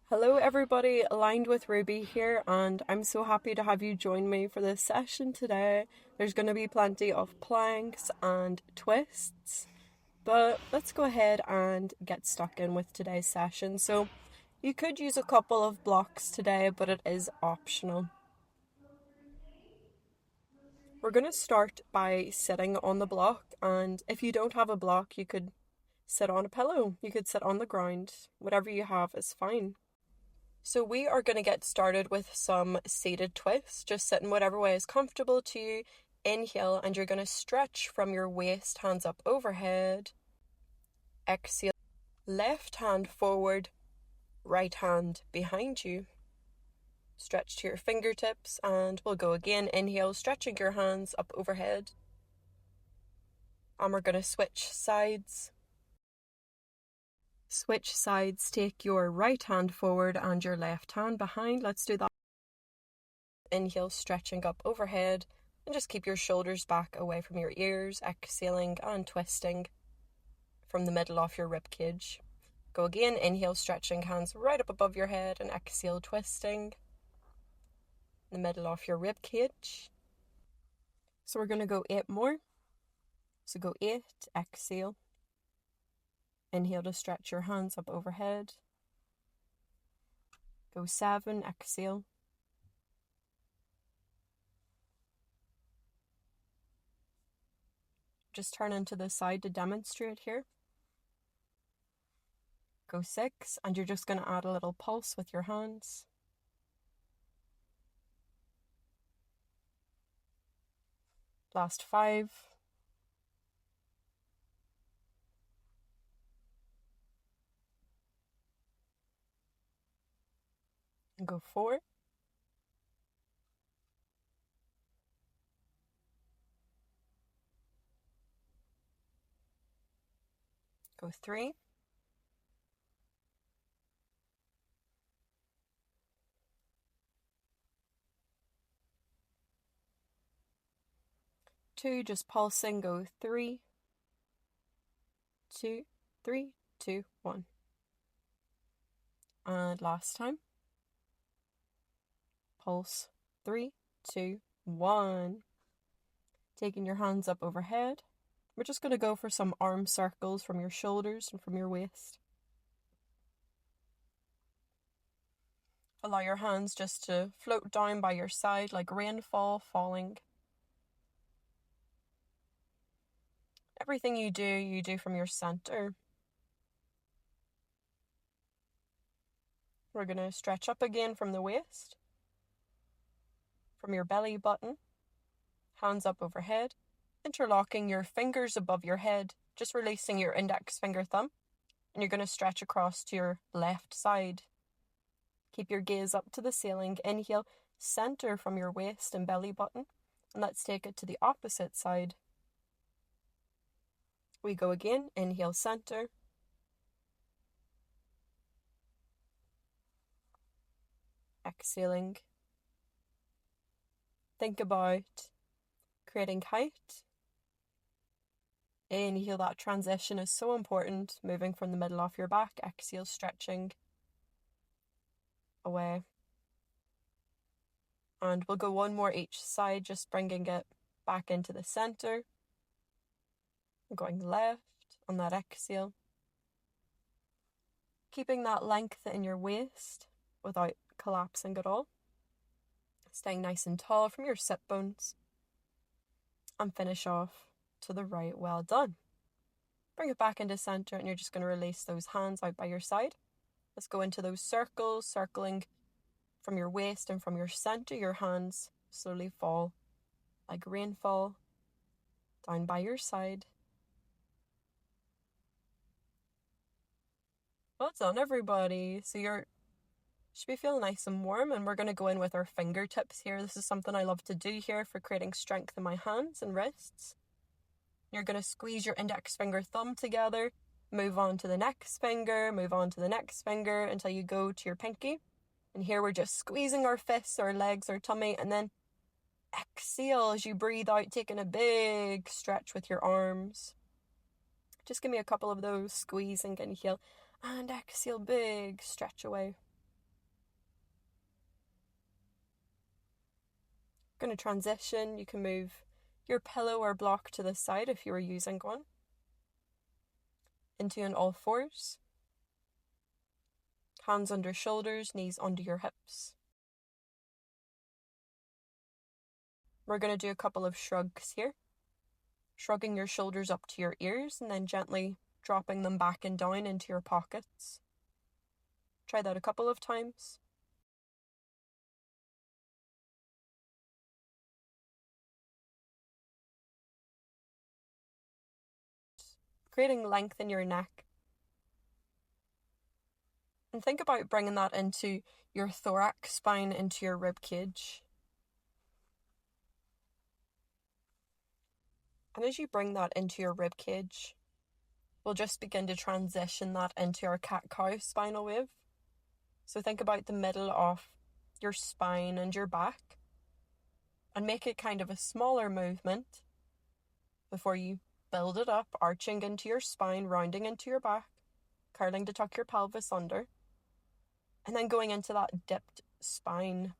Hello everybody, Aligned with Ruby here, and I'm so happy to have you join me for this session today. There's going to be plenty of planks and twists, but let's go ahead and get stuck in with today's session. So you could use a couple of blocks today, but it is optional. We're going to start by sitting on the block, and if you don't have a block, you could sit on a pillow, you could sit on the ground, whatever you have is fine. So we are going to get started with some seated twists, just sitting whatever way is comfortable to you. Inhale, and you're going to stretch from your waist, hands up overhead. Exhale, left hand forward, right hand behind you. Stretch to your fingertips, and we'll go again. Inhale, stretching your hands up overhead. And we're going to switch sides. Switch sides, take your right hand forward and your left hand behind. Let's do that. Inhale, stretching up overhead, and just keep your shoulders back away from your ears. Exhaling and twisting from the middle of your rib cage. Go again. Inhale, stretching hands right up above your head, and exhale, twisting the middle of your rib cage. So we're going to go 8 more. So go 8, exhale. Inhale to stretch your hands up overhead. Go 7, exhale. Just turn into the side to demonstrate here. Go 6, and you're just going to add a little pulse with your hands. Last 5. And go 4. Go 3. Two, just pulsing, go 3, 2, 3, 2, 1. And last time. Pulse 3, 2, 1. Taking your hands up overhead. We're just going to go for some arm circles from your shoulders and from your waist. Allow your hands just to float down by your side like rainfall falling. Everything you do from your center. We're going to stretch up again from the waist, from your belly button, hands up overhead, interlocking your fingers above your head, just releasing your index finger thumb, and you're going to stretch across to your left side. Keep your gaze up to the ceiling. Inhale, center from your waist and belly button, and let's take it to the opposite side. We go again. Inhale, center. Exhaling. Think about creating height. Inhale, that transition is so important. Moving from the middle of your back. Exhale, stretching away. And we'll go 1 more each side, just bringing it back into the center. Going left on that exhale. Keeping that length in your waist without collapsing at all. Staying nice and tall from your sit bones. And finish off to the right. Well done. Bring it back into center, and you're just going to release those hands out by your side. Let's go into those circles, circling from your waist and from your center. Your hands slowly fall like rainfall down by your side. Well done, everybody. So you should be feeling nice and warm, and we're going to go in with our fingertips here. This is something I love to do here for creating strength in my hands and wrists. You're going to squeeze your index finger thumb together, move on to the next finger, move on to the next finger until you go to your pinky. And here we're just squeezing our fists, our legs, our tummy, and then exhale as you breathe out, taking a big stretch with your arms. Just give me a couple of those. Squeezing, inhale, and exhale, big stretch away. Going to transition. You can move your pillow or block to the side if you were using one. Into an all fours. Hands under shoulders, knees under your hips. We're going to do a couple of shrugs here. Shrugging your shoulders up to your ears and then gently dropping them back and down into your pockets. Try that a couple of times. Creating length in your neck. And think about bringing that into your thorax spine, into your rib cage. And as you bring that into your rib cage, we'll just begin to transition that into our cat-cow spinal wave. So think about the middle of your spine and your back and make it kind of a smaller movement before you build it up, arching into your spine, rounding into your back, curling to tuck your pelvis under, and then going into that dipped spine.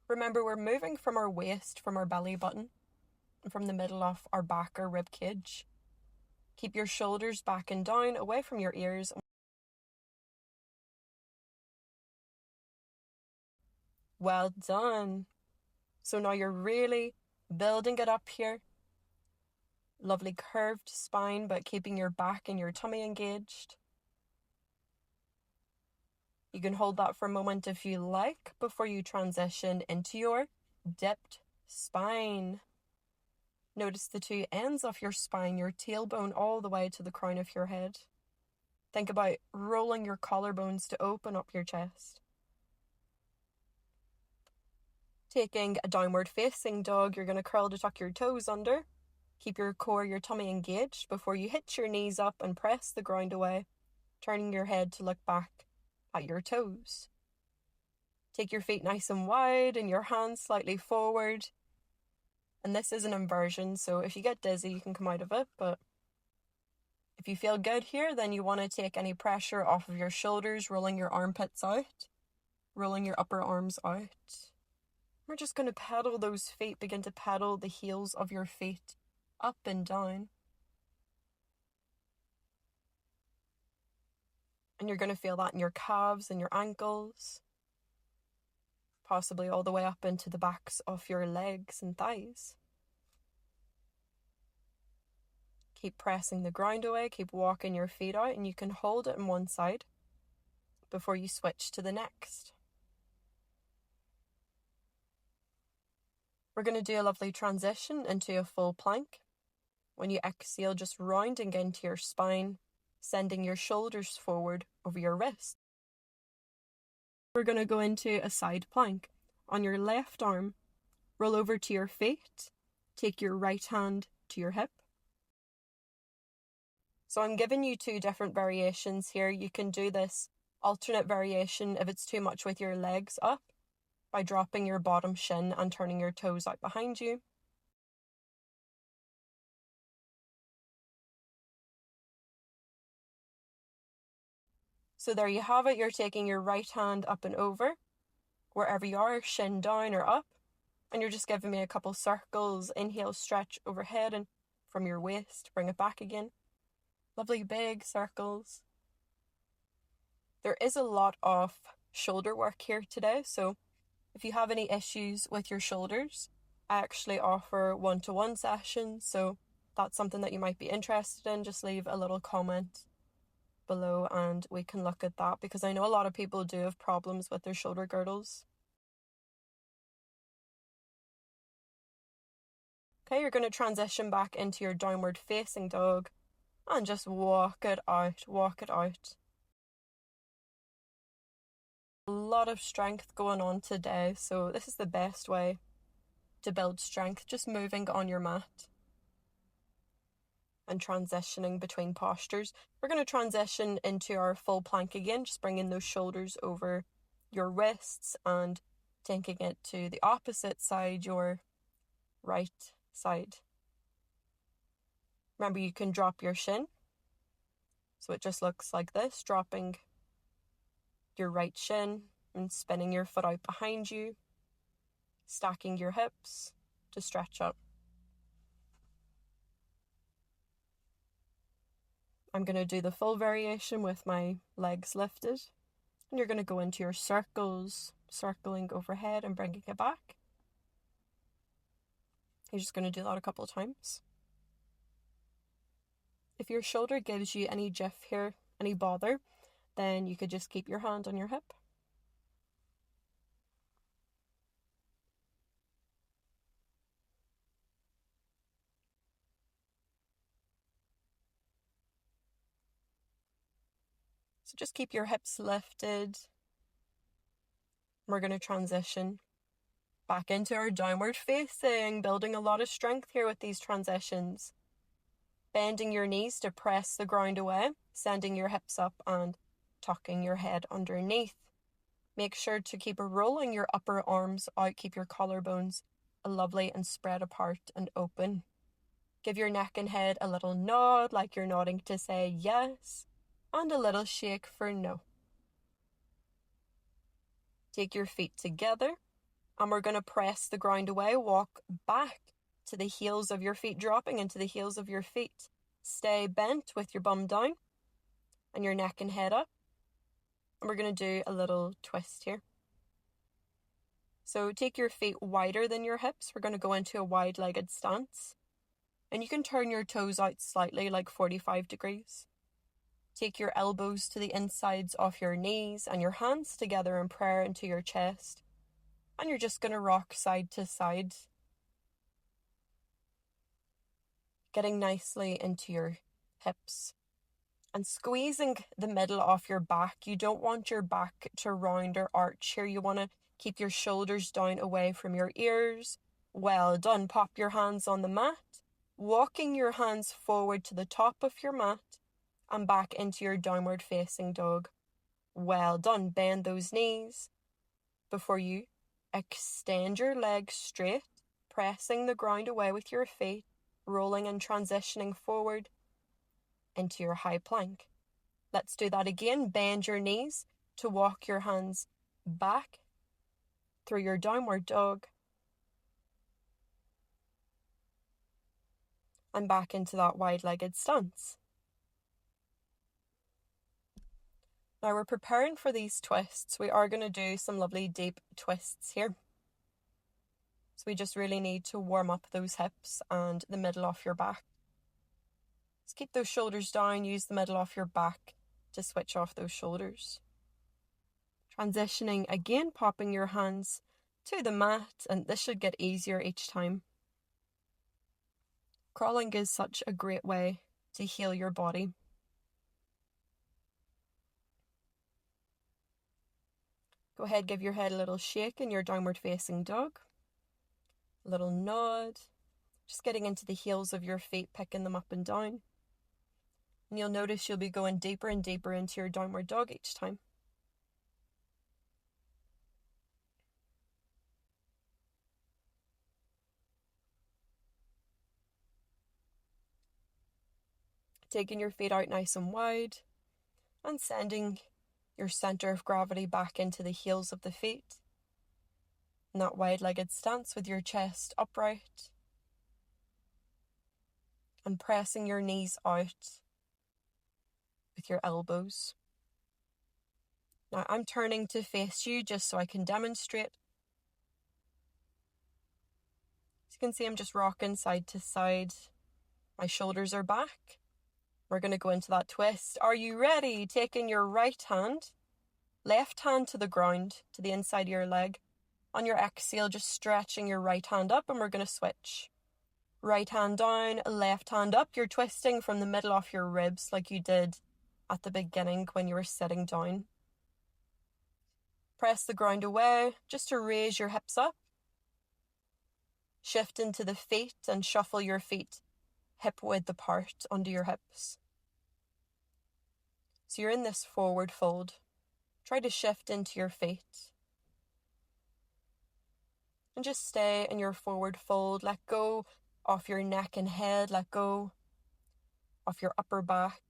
Remember, we're moving from our waist, from our belly button, and from the middle of our back or rib cage. Keep your shoulders back and down, away from your ears. Well done. So now you're really building it up here. Lovely curved spine, but keeping your back and your tummy engaged. You can hold that for a moment if you like before you transition into your dipped spine. Notice the two ends of your spine, your tailbone all the way to the crown of your head. Think about rolling your collarbones to open up your chest. Taking a downward facing dog, you're going to curl to tuck your toes under. Keep your core, your tummy engaged before you hitch your knees up and press the ground away, turning your head to look back at your toes. Take your feet nice and wide and your hands slightly forward. And this is an inversion, so if you get dizzy, you can come out of it. But if you feel good here, then you want to take any pressure off of your shoulders, rolling your armpits out, rolling your upper arms out. We're just going to pedal those feet, begin to pedal the heels of your feet up and down. And you're going to feel that in your calves and your ankles, possibly all the way up into the backs of your legs and thighs. Keep pressing the ground away, keep walking your feet out, and you can hold it on one side before you switch to the next. We're going to do a lovely transition into a full plank. When you exhale, just rounding into your spine, sending your shoulders forward over your wrists. We're going to go into a side plank. On your left arm, roll over to your feet, take your right hand to your hip. So I'm giving you two different variations here. You can do this alternate variation if it's too much with your legs up, by dropping your bottom shin and turning your toes out behind you. So there you have it. You're taking your right hand up and over, wherever you are, shin down or up, and you're just giving me a couple circles. Inhale, stretch overhead and from your waist, bring it back again. Lovely big circles. There is a lot of shoulder work here today, so if you have any issues with your shoulders, I actually offer one-to-one sessions, so that's something that you might be interested in. Just leave a little comment below and we can look at that, because I know a lot of people do have problems with their shoulder girdles. Okay, you're going to transition back into your downward facing dog and just walk it out, walk it out. A lot of strength going on today, so this is the best way to build strength, just moving on your mat and transitioning between postures. We're going to transition into our full plank again, just bringing those shoulders over your wrists and taking it to the opposite side, your right side. Remember, you can drop your shin, so it just looks like this, dropping your right shin and spinning your foot out behind you. stacking your hips to stretch up. I'm going to do the full variation with my legs lifted. And you're going to go into your circles, circling overhead and bringing it back. You're just going to do that a couple of times. If your shoulder gives you any jiff here, any bother, then you could just keep your hand on your hip. So just keep your hips lifted. We're going to transition back into our downward facing, building a lot of strength here with these transitions. Bending your knees to press the ground away, sending your hips up and tucking your head underneath. Make sure to keep rolling your upper arms out, keep your collarbones lovely and spread apart and open. Give your neck and head a little nod, like you're nodding to say yes, and a little shake for no. Take your feet together, and we're going to press the ground away. Walk back to the heels of your feet, dropping into the heels of your feet. Stay bent with your bum down and your neck and head up. And we're going to do a little twist here. So take your feet wider than your hips. We're going to go into a wide-legged stance. And you can turn your toes out slightly, like 45 degrees. Take your elbows to the insides of your knees and your hands together in prayer into your chest. And you're just going to rock side to side, getting nicely into your hips and squeezing the middle of your back. You don't want your back to round or arch here. You want to keep your shoulders down away from your ears. Well done. Pop your hands on the mat, walking your hands forward to the top of your mat and back into your downward facing dog. Well done. Bend those knees before you extend your legs straight, pressing the ground away with your feet, rolling and transitioning forward into your high plank. Let's do that again. Bend your knees to walk your hands back through your downward dog and back into that wide-legged stance. Now we're preparing for these twists. We are going to do some lovely deep twists here. So we just really need to warm up those hips and the middle of your back. Just keep those shoulders down, use the middle of your back to switch off those shoulders. Transitioning again, popping your hands to the mat, and this should get easier each time. Crawling is such a great way to heal your body. Go ahead, give your head a little shake in your downward facing dog. A little nod. Just getting into the heels of your feet, picking them up and down. And you'll notice you'll be going deeper and deeper into your downward dog each time. Taking your feet out nice and wide and sending your center of gravity back into the heels of the feet. In that wide-legged stance with your chest upright. And pressing your knees out with your elbows. Now I'm turning to face you just so I can demonstrate. As you can see, I'm just rocking side to side. My shoulders are back. We're going to go into that twist. Are you ready? Taking your right hand, left hand to the ground, to the inside of your leg. On your exhale, just stretching your right hand up, and we're going to switch. Right hand down, left hand up. You're twisting from the middle of your ribs like you did at the beginning when you were sitting down. Press the ground away just to raise your hips up. Shift into the feet and shuffle your feet hip width apart under your hips. So you're in this forward fold. Try to shift into your feet. And just stay in your forward fold. Let go of your neck and head. Let go of your upper back.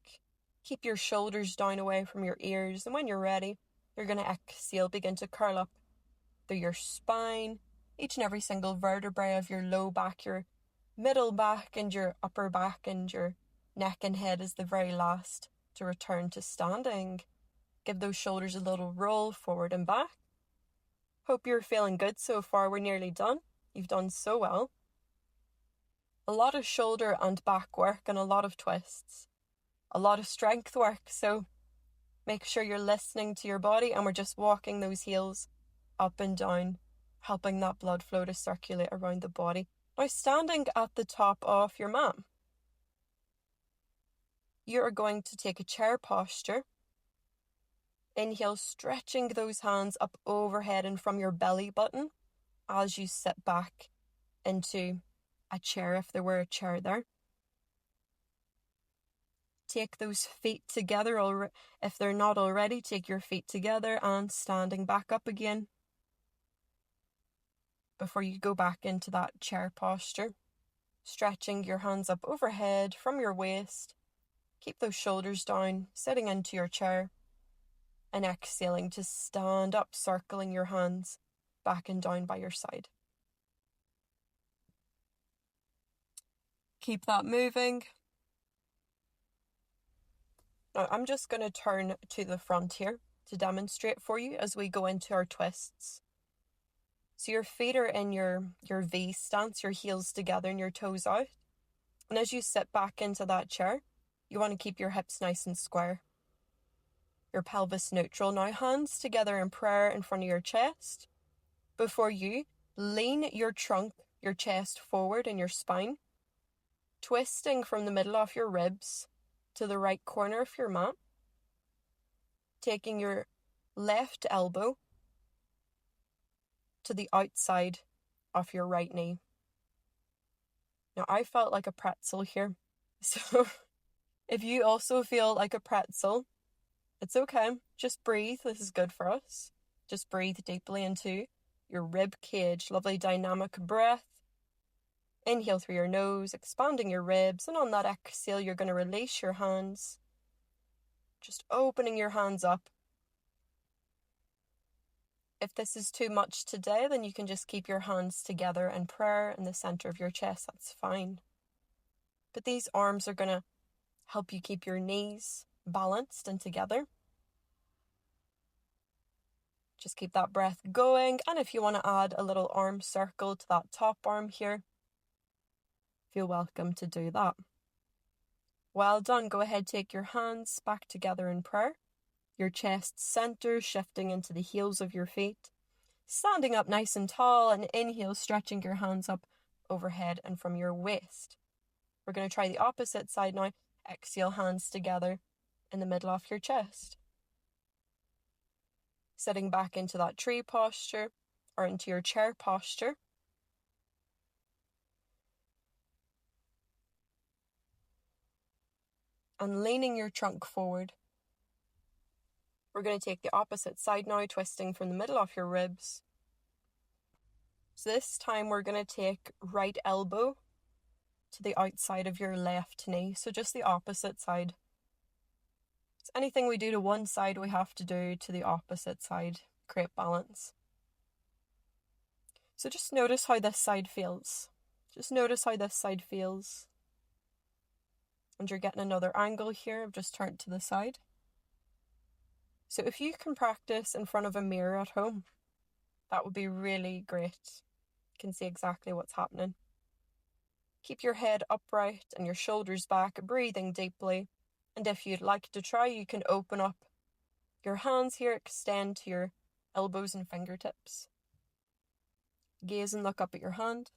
Keep your shoulders down away from your ears. And when you're ready, you're going to exhale. Begin to curl up through your spine. each and every single vertebrae of your low back, your middle back and your upper back and your neck and head is the very last to return to standing. Give those shoulders a little roll forward and back. Hope you're feeling good so far. We're nearly done. You've done so well. A lot of shoulder and back work and a lot of twists. A lot of strength work, so make sure you're listening to your body and we're just walking those heels up and down, helping that blood flow to circulate around the body. Now, standing at the top of your mat, you are going to take a chair posture. Inhale, stretching those hands up overhead and from your belly button as you sit back into a chair, if there were a chair there. Take those feet together, if they're not already, take your feet together and standing back up again before you go back into that chair posture. Stretching your hands up overhead from your waist. Keep those shoulders down, sitting into your chair. And exhaling to stand up, circling your hands back and down by your side. Keep that moving. Now, I'm just going to turn to the front here to demonstrate for you as we go into our twists. So your feet are in your V stance, your heels together and your toes out. And as you sit back into that chair, you want to keep your hips nice and square. Your pelvis neutral. Now, hands together in prayer in front of your chest. Before you lean your trunk, your chest forward in your spine, twisting from the middle of your ribs to the right corner of your mat, taking your left elbow to the outside of your right knee. Now, I felt like a pretzel here, so if you also feel like a pretzel, it's okay. Just breathe. This is good for us. Just breathe deeply into your rib cage. Lovely dynamic breath. Inhale through your nose, expanding your ribs, and on that exhale, you're going to release your hands. Just opening your hands up. If this is too much today, then you can just keep your hands together in prayer in the center of your chest. That's fine. But these arms are going to help you keep your knees balanced and together. Just keep that breath going. And if you want to add a little arm circle to that top arm here, feel welcome to do that. Well done. Go ahead, take your hands back together in prayer. Your chest center, shifting into the heels of your feet. Standing up nice and tall, and inhale, stretching your hands up overhead and from your waist. We're going to try the opposite side now. Exhale, hands together in the middle of your chest. Sitting back into that tree posture or into your chair posture. And leaning your trunk forward. We're going to take the opposite side now, twisting from the middle of your ribs. So this time we're going to take right elbow to the outside of your left knee. So just the opposite side. So anything we do to one side, we have to do to the opposite side. Create balance. So just notice how this side feels. Just notice how this side feels. And you're getting another angle here. I've just turned to the side. So if you can practice in front of a mirror at home, that would be really great. You can see exactly what's happening. Keep your head upright and your shoulders back, breathing deeply. And if you'd like to try, you can open up your hands here, extend to your elbows and fingertips. Gaze and look up at your hand.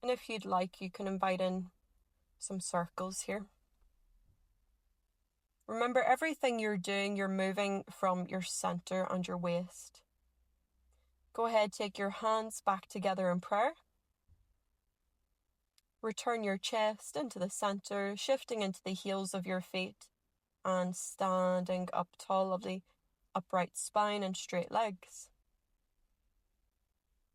And if you'd like, you can invite in some circles here. Remember, everything you're doing, you're moving from your center and your waist. Go ahead, take your hands back together in prayer. Return your chest into the center, shifting into the heels of your feet and standing up tall, lovely upright spine and straight legs.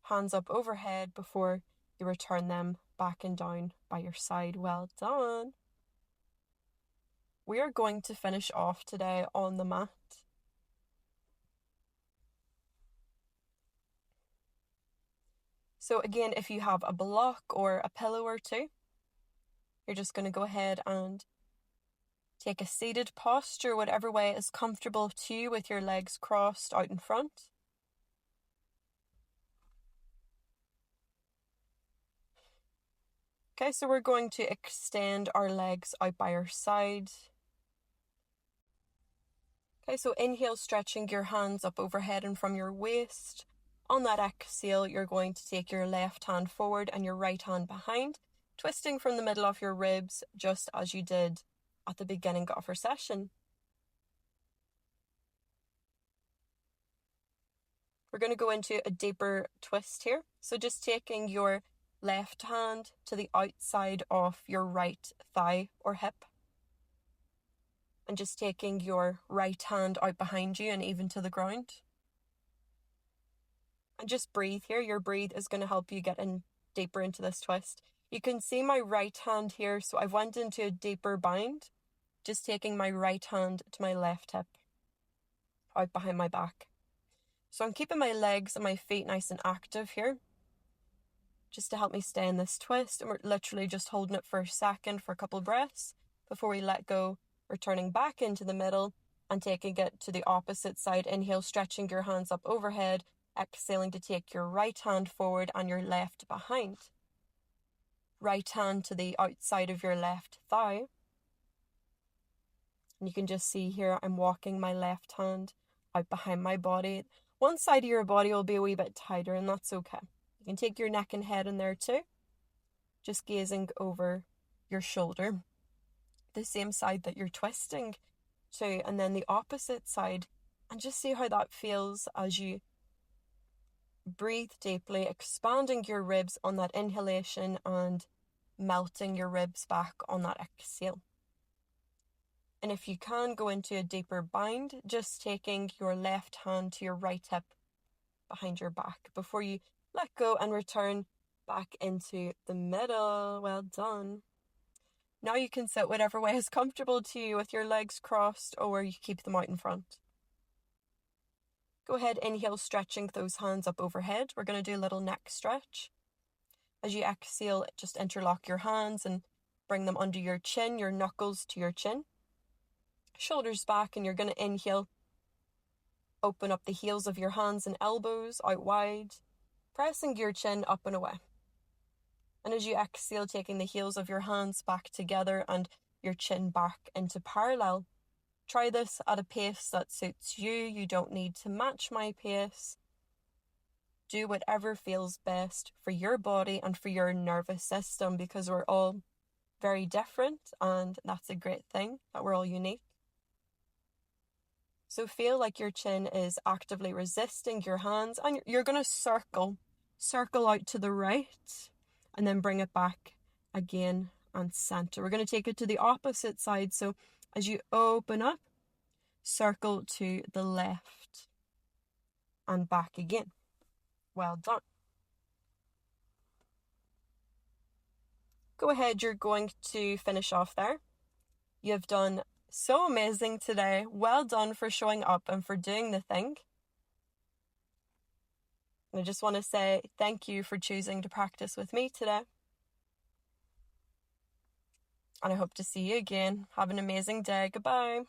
Hands up overhead before you return them back and down by your side. Well done. we are going to finish off today on the mat. So again, if you have a block or a pillow or two, you're just going to go ahead and take a seated posture, whatever way is comfortable to you, with your legs crossed out in front. Okay, so we're going to extend our legs out by our side. Okay, so inhale, stretching your hands up overhead and from your waist. On that exhale, you're going to take your left hand forward and your right hand behind, twisting from the middle of your ribs, just as you did at the beginning of our session. We're going to go into a deeper twist here. So just taking your left hand to the outside of your right thigh or hip, and just taking your right hand out behind you and even to the ground. And just breathe here. Your breathe is going to help you get in deeper into this twist. You can see my right hand here, so I've went into a deeper bind, just taking my right hand to my left hip, out behind my back. So I'm keeping my legs and my feet nice and active here, just to help me stay in this twist. And we're literally just holding it for a second, for a couple breaths, before we let go, returning back into the middle and taking it to the opposite side. Inhale, stretching your hands up overhead. Exhaling to take your right hand forward and your left behind. Right hand to the outside of your left thigh. And you can just see here, I'm walking my left hand out behind my body. One side of your body will be a wee bit tighter, and that's okay. You can take your neck and head in there too. Just gazing over your shoulder. The same side that you're twisting to, and then the opposite side. And just see how that feels as you breathe deeply, expanding your ribs on that inhalation and melting your ribs back on that exhale. And if you can, go into a deeper bind, just taking your left hand to your right hip behind your back before you let go and return back into the middle. Well done. Now you can sit whatever way is comfortable to you, with your legs crossed or you keep them out in front. Go ahead, inhale, stretching those hands up overhead. We're going to do a little neck stretch. As you exhale, just interlock your hands and bring them under your chin, your knuckles to your chin. Shoulders back, and you're going to inhale. Open up the heels of your hands and elbows out wide, pressing your chin up and away. And as you exhale, taking the heels of your hands back together and your chin back into parallel. Try this at a pace that suits you. You don't need to match my pace. Do whatever feels best for your body and for your nervous system, because we're all very different, and that's a great thing, that we're all unique. So feel like your chin is actively resisting your hands, and you're going to circle out to the right, and then bring it back again and center. We're going to take it to the opposite side. So as you open up, circle to the left and back again. Well done. Go ahead, you're going to finish off there. You've done so amazing today. Well done for showing up and for doing the thing. I just want to say thank you for choosing to practice with me today. And I hope to see you again. Have an amazing day. Goodbye.